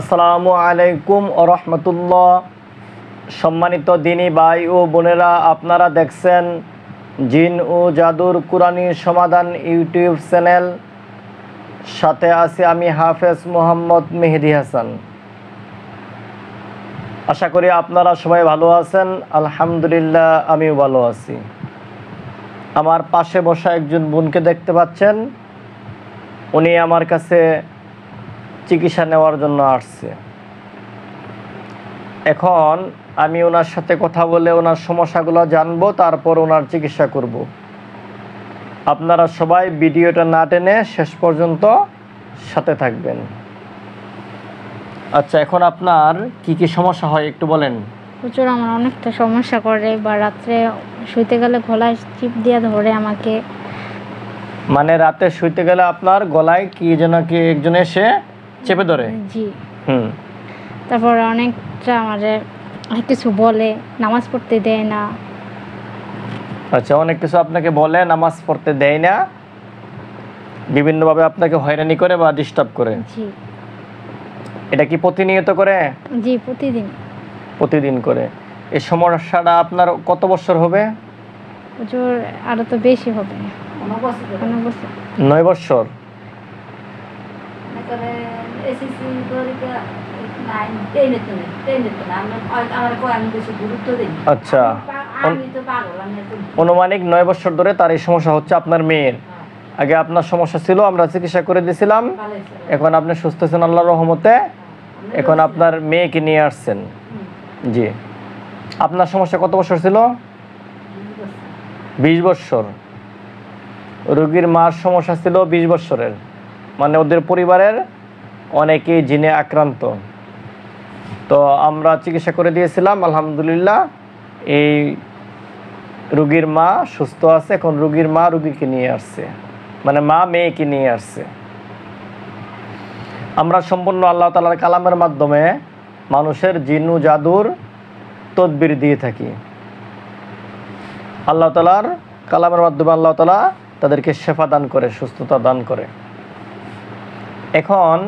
আসসালামু আলাইকুম ওয়া রাহমাতুল্লাহ। সম্মানিত দিনী ভাই ও বোনেরা, আপনারা দেখছেন জিন ও জাদুর কুরআনী সমাধান ইউটিউব চ্যানেল। সাথে আছি আমি হাফেজ মোহাম্মদ মেহেদি হাসান। আশা করি আপনারা সবাই ভালো আছেন। আলহামদুলিল্লাহ, আমিও ভালো আছি। আমার পাশে বসা একজন বোনকে দেখতে পাচ্ছেন, উনি আমার কাছে চিকিৎসা নেওয়ার জন্য আসছে। এখন আমি ওনার সাথে কথা বলে ওনার সমস্যাগুলো জানবো, তারপর ওনার চিকিৎসা করব। আপনারা সবাই ভিডিওটা না টেনে শেষ পর্যন্ত সাথে থাকবেন। আচ্ছা, এখন আপনার কি কি সমস্যা হয় একটু বলেন। প্রচুর আমার অনেকটা সমস্যা করে, বা রাত্রে শুইতে গেলে গলায় চিপ দিয়ে ধরে আমাকে। মানে রাতে শুইতে গেলে আপনার গলায় কি যেন কি একজন এসে চেপে ধরে? জি। তারপর অনেকটা আমারে কিছু বলে, নামাজ পড়তে দেয় না। আচ্ছা, অনেক কিছু আপনাকে বলে, নামাজ পড়তে দেয় না, বিভিন্নভাবে আপনাকে হয়রানি করে বা ডিস্টার্ব করে। জি। এটা কি প্রতিনিয়ত করে? জি, প্রতিদিন। প্রতিদিন করে। এই সমস্যাটা আপনার কত বছর হবে? প্রচুর, আরো তো বেশি হবে। 9 বছর। আচ্ছা, অনুমানিক 9 বছর ধরে তার এই সমস্যা হচ্ছে আপনার মেয়ের। আগে আপনার সমস্যা ছিল, আমরা চিকিৎসা করে দিয়েছিলাম, এখন আপনি সুস্থ আছেন আল্লাহর রহমতে। এখন আপনার মেয়েকে নিয়ে আসছেন। জি। আপনার সমস্যা কত বছর ছিল? 20 বছর। রোগীর মার সমস্যা ছিল 20 বছরের। মানে ওদের পরিবারের অনেকেই জিনে আক্রান্ত। তো আমরা চিকিৎসা করে দিয়েছিলাম, আলহামদুলিল্লাহ। এই রোগীর মা সুস্থ আছে। এখন রোগীর মা রোগীকে নিয়ে আসছে, মানে মা মেয়েকে নিয়ে আসছে। আমরা সম্পূর্ণ আল্লাহ তাআলার কালামের মাধ্যমে মানুষের জিন ও জাদুর তদবির দিয়ে থাকি। আল্লাহ তাআলার কালামের মাধ্যমে আল্লাহ তাআলা তাদেরকে শেফা দান করে, সুস্থতা দান করে। এখন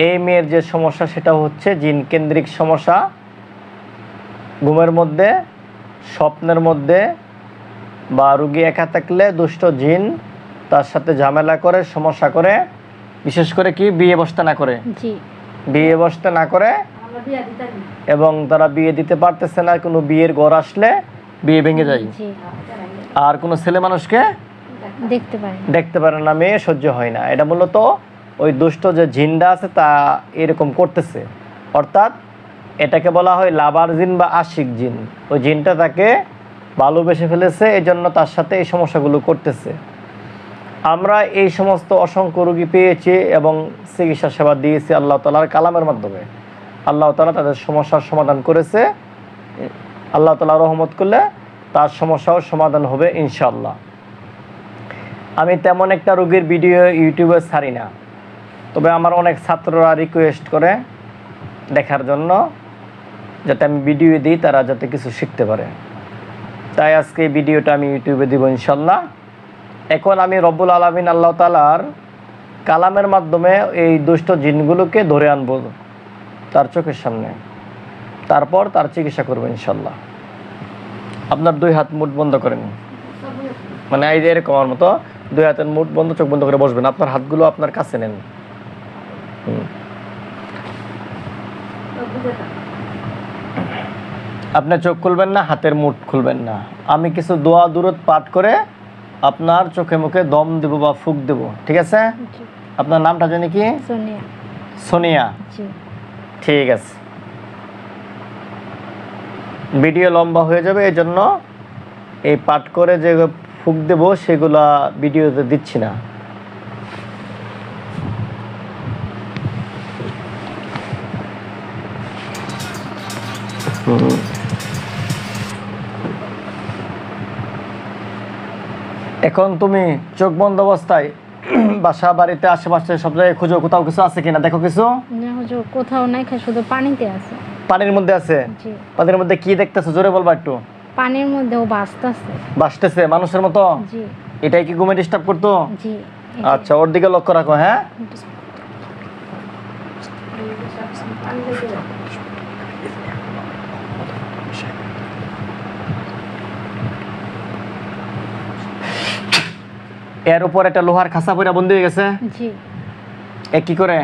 এই মেয়ের যে সমস্যা, সেটা হচ্ছে জিন কেন্দ্রিক সমস্যা। ঘুমের মধ্যে, স্বপ্নের মধ্যে বা রোগী একা থাকলে দুষ্ট জিন তার সাথে ঝামেলা করে, সমস্যা করে। বিশেষ করে কি বিয়ে বসতে না করে? জি। বিয়ে বসতে না করে, এবং তারা বিয়ে দিতে পারতেছে না। কোনো বিয়ের ঘর আসলে বিয়ে ভেঙে যায়। আর কোনো ছেলে মানুষকে দেখতে পারে না, মেয়ে সহ্য হয় না। এটা মূলত ওই দুষ্ট যে জিনটা আছে তা এরকম করতেছে। অর্থাৎ এটাকে বলা হয় লাভার জিন বা আশিক জিন। ওই জিনটা তাকে ভালোবেসে ফেলেছে, এই জন্য তার সাথে এই সমস্যাগুলো করতেছে। আমরা এই সমস্ত অসংখ্য রোগী পেয়েছি এবং চিকিৎসা সেবা দিয়েছি আল্লাহ তাআলার কালামের মাধ্যমে। আল্লাহ তাআলা তাদের সমস্যার সমাধান করেছে। আল্লাহ তাআলা রহমত করলে তার সমস্যাও সমাধান হবে ইনশাআল্লাহ। আমি তেমন একটা রোগীর ভিডিও ইউটিউবে ছাড়ি না, তবে আমার অনেক ছাত্ররা রিকোয়েস্ট করে দেখার জন্য, যাতে আমি ভিডিও দিই, তারা যাতে কিছু শিখতে পারে। তাই আজকে এই ভিডিওটা আমি ইউটিউবে দিব ইনশাআল্লাহ। এখন আমি রব্বুল আলামিন আল্লাহ তাআলার কালামের মাধ্যমে এই দুষ্ট জিনগুলোকে ধরে আনবো তার চোখের সামনে, তারপর তার চিকিৎসা করবো ইনশাআল্লাহ। আপনার 2 হাত মুঠ বন্ধ করেন, মানে এই যে এরকম আমার মতো 2 হাতের মুঠ বন্ধ, চোখ বন্ধ করে বসবেন। আপনার হাতগুলো আপনার কাছে নেন। আপনি চোখ খুলবেন না, হাতের মুঠ খুলবেন না। আমি কিছু দোয়া দুরূদ পাঠ করে আপনার চোখে মুখে দম দেব বা ফুঁক দেব, ঠিক আছে? আপনার নামটা জানি কি? সোনিয়া। সোনিয়া। জি। ঠিক আছে। ভিডিও লম্বা হয়ে যাবে, এই জন্য এই পাঠ করে যে ফুঁক দেব সেগুলা ভিডিওতে দিচ্ছি না। এখন তুমি চোখ বন্ধ অবস্থায় বাসা বাড়িতে আশেপাশে সব জায়গায় খুঁজো, কোথাও কিছু আছে কিনা দেখো। কিছু কোথাও নাই, শুধু পানিতে আছে। পানির মধ্যে আছে? জি। পানির মধ্যে কি দেখতেছো জোরে বলবা একটু। পানির মধ্যেও ভাসতেছে মানুষের মতো? জি। এটাই কি ঘুমে ডিস্টার্ব করতো? জি। আচ্ছা, ওর দিকে লক্ষ্য রাখো। হ্যাঁ, এর উপর একটা লোহার খাঁচা পড়ে বন্দি হয়ে গেছে। জি। এ কি করে?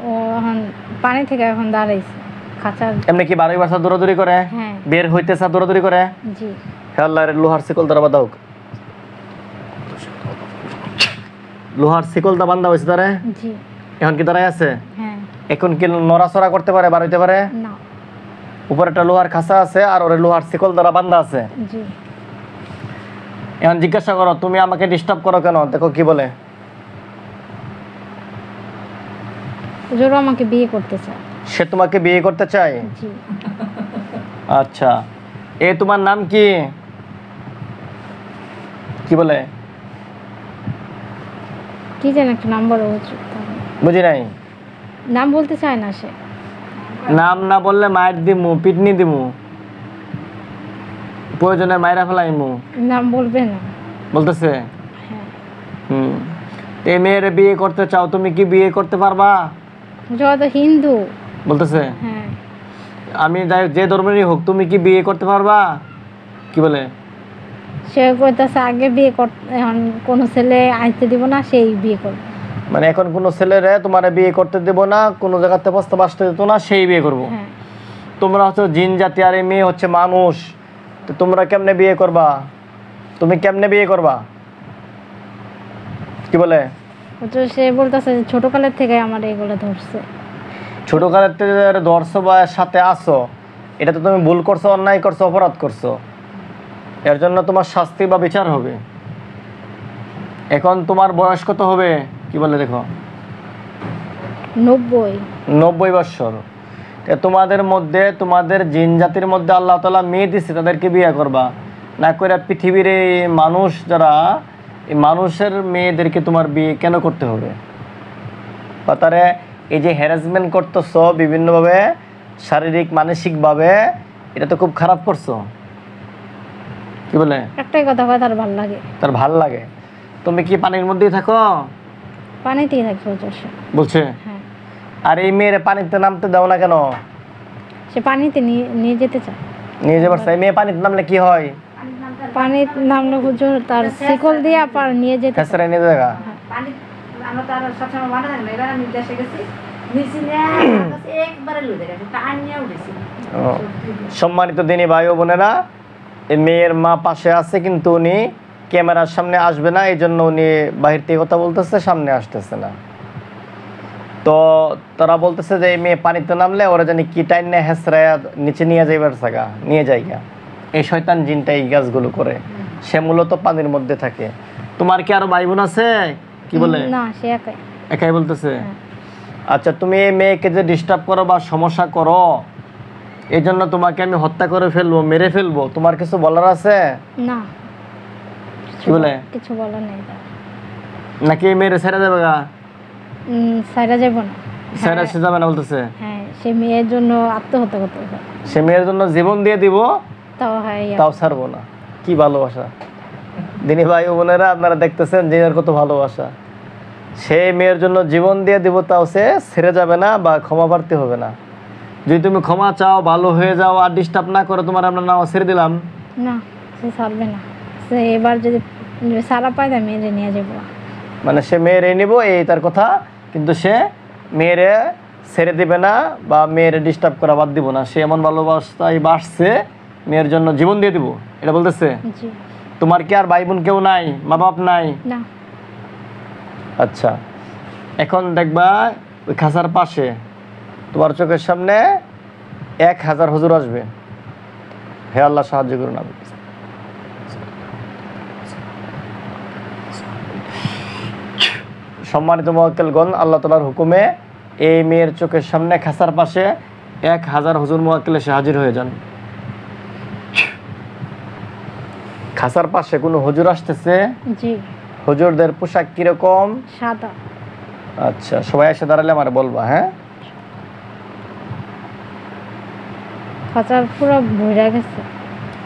ও এখন পানি থেকে এখন দাঁড়াইছে খাঁচা। এমনি কি 12 বছর দৌড়াদৌড়ি করে? হ্যাঁ। বের হইতেছে দৌড়াদৌড়ি করে? জি। হে আল্লাহ, লোহার শিকল দ্বারা বাঁধা হোক। লোহার শিকল দা বান্ধা হয়েছে তারে? জি। এখন কি দাঁড়ায় আছে? হ্যাঁ। এখন কি নড়াচড়া করতে পারে, বার হইতে পারে? না। উপরে একটা লোহার খাঁচা আছে আর ওরে লোহার শিকল দ্বারা বান্ধা আছে। জি। এখন জিজ্ঞাসা করো, তুমি আমাকে ডিস্টার্ব করো কেন? দেখো কি বলে। জোর আমাকে বিয়ে করতে চায়। সে তোমাকে বিয়ে করতে চায়? জি। আচ্ছা, এ তোমার নাম কি? কি বলে? কি যেন একটা নাম্বার উচিত। বুঝি নাই। নাম বলতে চায় না সে। নাম না বললে মায়ের দিমু, পিটনি দিমু, প্রয়োজনে মায়েরা ফেলাইমু। নাম বলবে না বলতেছে। হ্যাঁ। এই মেয়ের বিয়ে করতে চাও, তুমি কি বিয়ে করতে পারবা? যত হিন্দু বলতেছে। হ্যাঁ। আমি যাই যে ধর্মেরই হোক, তুমি কি বিয়ে করতে পারবা? কি বলে? সে কইতাছে আগে বিয়ে করতে, এখন কোনো ছেলে আইতে দিব না, সেই বিয়ে করবে। মানে এখন কোনো ছেলেরে তোমার বিয়ে করতে দেব না, কোনো জায়গাতে প্রস্তাব আসতে দিত না, সেই বিয়ে করবো। হ্যাঁ। তোমরা হচ্ছে জিন জাতি আর এই মেয়ে হচ্ছে মানুষ, তো তোমরা কেমনে বিয়ে করবা? তুমি কেমনে বিয়ে করবা? কি বলে? তো সে বলতেছে ছোটকালের থেকে আমার এগুলো ধরছে। ছোটকালের থেকে ধরছো বা সাথে আসো, এটা তো তুমি ভুল করছো, অন্যায় করছো, অপরাধ করছো, এর জন্য তোমার শাস্তি বা বিচার হবে। এখন তোমার বয়স কত হবে? কি বলে দেখো? 90 বছর। তোমাদের মধ্যে, তোমাদের জিন জাতির মধ্যে আল্লাহ তাআলা মেয়ে দিচ্ছে, তাদেরকে বিয়ে করবা না করে পৃথিবীর এই মানুষ যারা, এই মানুষের মেয়েদেরকে তোমার বিয়ে কেন করতে হবে? বা তারে এই যে হ্যারাসমেন্ট করতেছ বিভিন্নভাবে, শারীরিক মানসিকভাবে, এটা তো খুব খারাপ করছো। কি বলে? একটাই কথা কয়, তার ভালো লাগে। তার ভাল লাগে। তুমি কি পানির মধ্যেই থাকো? পানিতেই থাকি বলছে। হ্যাঁ। আর এই মেয়ের পানিতে নামতে দাও না কেন? সে পানিতে নিয়ে যেতে চায়। নিয়ে যাবার চাই। মেয়ে পানিতে নামলে কি হয়? পানির নামলে হুজুর তার শিকল দিয়ে আবার নিয়ে যেতে। ফেসরে নিয়ে জায়গা। পানি আমরা তার সবসময় মনে থাকে না, এবার আমি দেশে গেছি নিচে একবারে লুদে গেছে, টান নিয়ে উঠেছি। সম্মানিত দিনী ভাই ও বোনেরা, এই মেয়ের মা পাশে আছে, কিন্তু উনি ক্যামেরার সামনে আসবে না, এই জন্য উনি বাহির থেকে কথা বলতেছে, সামনে আসতেছে না। তো তারা বলতেছে যে এই মেয়ে পানিতে নামলে ওরা জানি কি টাইম নেয়, হেসরায় নিচে নিয়ে যাইবার জায়গা নিয়ে যাইগা। এই শয়তান জিনটা এই কাজগুলো করে, সে মূলত পানির মধ্যে থাকে। তোমার কি আরো ভাই বোন আছে? কি বলে? না, সে একাই। একাই বলতেছে। আচ্ছা, তুমি এই মেয়েকে যে ডিস্টার্ব করো বা সমস্যা করো, এই জন্য তোমাকে আমি হত্যা করে ফেলবো, মেরে ফেলবো, তোমার কিছু বলার আছে? না। কি বলে? কিছু বলার নেই। নাকি এই মেয়েরে ছেড়ে দেবে গা? সাইরা যাব না। ছেড়ে সে যাবে না বলতেছে। হ্যাঁ, সে মেয়ের জন্য আত্মহত্যা করতে হবে। সে মেয়ের জন্য জীবন দিয়ে দিব, তাও হয়, তাও ছাড়বো না। কি ভালোবাসা! দিনী ভাই ও বোনেরা, আপনারা দেখতেছেন জিনের কত ভালোবাসা। সে মেয়ের জন্য জীবন দিয়ে দিব, তাও সে ছেড়ে যাবে না বা ক্ষমা প্রার্থী হবে না। যদি তুমি ক্ষমা চাও, ভালো হয়ে যাও, আর ডিস্টার্ব না করে, তোমার আমরা নাও ছেড়ে দিলাম। না, সে ছাড়বে না। সে এবার যদি সারা পায়, তা মেয়েরে নিয়ে যাবো। মানে সে মেয়েরে নিব, এই তার কথা, কিন্তু সে মেয়েরে ছেড়ে দিবে না বা মেয়েরে ডিস্টার্ব করা বাদ দিব না। সে এমন ভালোবাসায় বাসছে, মেয়ের জন্য জীবন দিয়ে দিব, এটা বলতেছে। জি। তোমার কি আর ভাই বোন কেউ নাই, মা বাপ নাই? না। আচ্ছা, এখন দেখবা ওই খাঁচার পাশে তোমার চোখের সামনে 1000 হুজুর আসবে। হে আল্লাহ, সাহায্য করুন। আমি সম্মানিত মুওয়াক্কিলগণ, আল্লাহ তাআলার হুকুমে এই মেয়ের চোখের সামনে খাঁচার পাশে 1000 হুজুর মুওয়াক্কিল এসে হাজির হয়ে যান। খাঁচার পাশে কোনো হুজুর আসতেছে? জি। হুজুরদের পোশাক কিরকম? সাদা। আচ্ছা, সবাই এসে দাঁড়ালে আমার বলবা। হ্যাঁ, খাঁচার পুরো ভরে গেছে।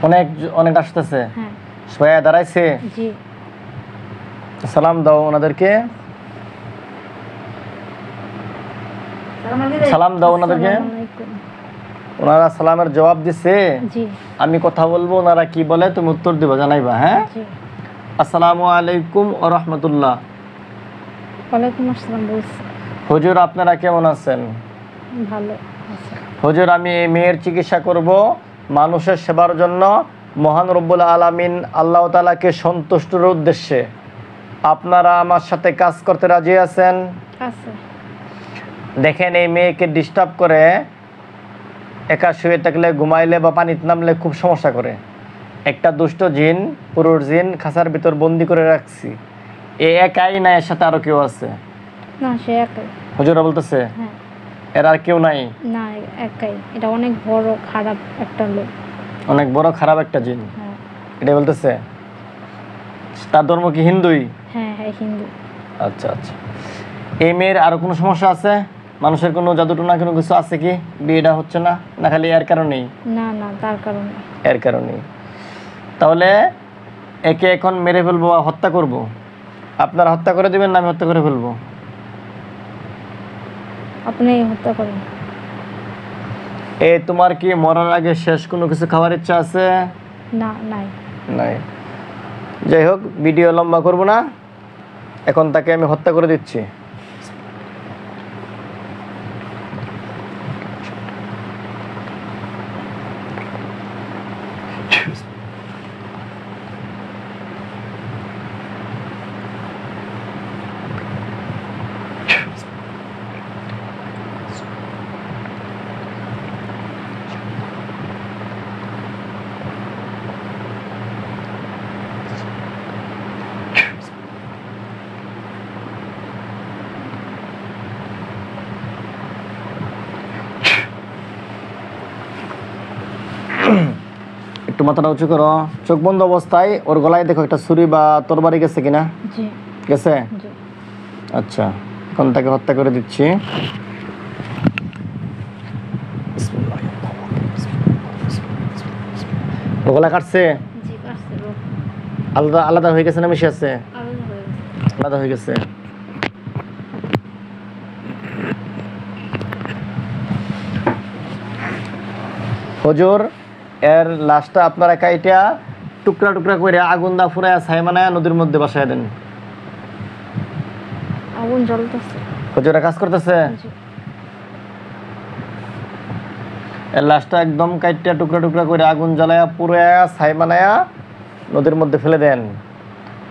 অনেক অনেক আসতেছে। হ্যাঁ। সবাই দাঁড়াইছে। জি। সালাম দাও ওনাদেরকে। সালাম দাও ওনাদেরকে। আসসালামু আলাইকুম। ওনারা সালামের জবাব দিছে, জি আমি কথা বলবো, ওনারা কি বলে তুমি উত্তর দিবা, জানাইবা। হ্যাঁ, জি। আসসালামু আলাইকুম ওয়া রাহমাতুল্লাহ। ওয়ালাইকুম আসসালাম বলছি। হুজুর আপনারা কেমন আছেন? ভালো আছে। হুজুর আমি এই মেয়ের চিকিৎসা করব মানুষের সেবার জন্য, মহান রব্বুল আলামিন আল্লাহ তাআলাকে সন্তুষ্টির উদ্দেশ্যে। আপনারা আমার সাথে কাজ করতে রাজি আছেন? আছে। দেখেন এই মেয়েকে ডিস্টার্ব করে, একা শুয়ে থাকলে, ঘুমাইলে বা পানিতে নামলে খুব সমস্যা করে। একটা দুষ্ট জিন, পুরুষ জিন খাঁচার ভিতর বন্দি করে রাখছি। এ একাই না, এর সাথে আরো কেউ আছে? না সে একাই। হুজুরা বলতেছে হ্যাঁ এর আর কেউ নাই? না একাই। এটা অনেক বড় খারাপ একটা লোক। অনেক বড় খারাপ একটা জিন, হ্যাঁ এটা বলতেছে। তার ধর্ম কি হিন্দুই? হ্যাঁ হ্যাঁ হিন্দু। আচ্ছা আচ্ছা। এই মেয়ের আরো কোনো সমস্যা আছে? মানুষের কোনো জাদুটনা কোনো কিছু আছে কি? বিয়েটা হচ্ছে না, না খালি এর কারণেই? না না তার কারণে। এর কারণেই। তাহলে একে এখন মেরে ফেলবো বা হত্যা করব? আপনারা হত্যা করে দিবেন না আমি হত্যা করে ফেলবো? আপনি হত্যা করেন। তোমার কি মরার আগে শেষ কোনো কিছু খাওয়ার ইচ্ছা আছে? না নাই। নাই। যাই হোক, ভিডিও লম্বা করব না, এখন তাকে আমি হত্যা করে দিচ্ছি। একটু মাথাটা উঁচু করো, চোখ বন্ধ অবস্থায় ওর গলায় দেখো একটা ছুরি বা তরবারি গেছে কিনা। জি গেছে? জি। আচ্ছা, এখন তাকে হত্যা করে দিচ্ছি। ওর গলা কাটছে? জি কাটছে লোক। আলাদা আলাদা হয়ে গেছে না মিশে আছে? আলাদা হয়ে গেছে। আলাদা হয়ে গেছে। হুজুর এর লাশটা আপনারা কাইটা টুকরা টুকরা করে আগুন দা ফুরায়া ছাইমানায়া নদীর মধ্যে বাসায় দেন। আগুন জ্বলতেছে। হুজুরা কাজ করতেছে। জি এর লাশটা একদম কাইটা টুকরা টুকরা করে আগুন জ্বালায়া পুরায়া ছাইমানায়া নদীর মধ্যে ফেলে দেন।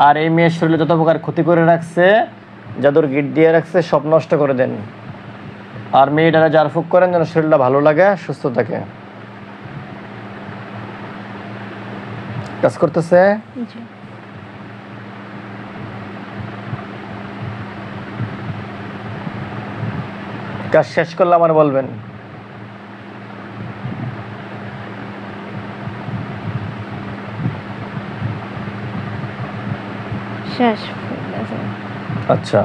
আর এই মেয়ের শরীরে যত প্রকার ক্ষতি করে রাখছে, জাদুর গিট দিয়ে রাখছে, সব নষ্ট করে দেন। আর মেয়েটারা জারফুক করেন যেন শরীরটা ভালো লাগে, সুস্থ থাকে। কাজ করতেছে। জি। কাজ শেষ করলে আমার বলবেন। শেষ হয়ে গেছে। আচ্ছা।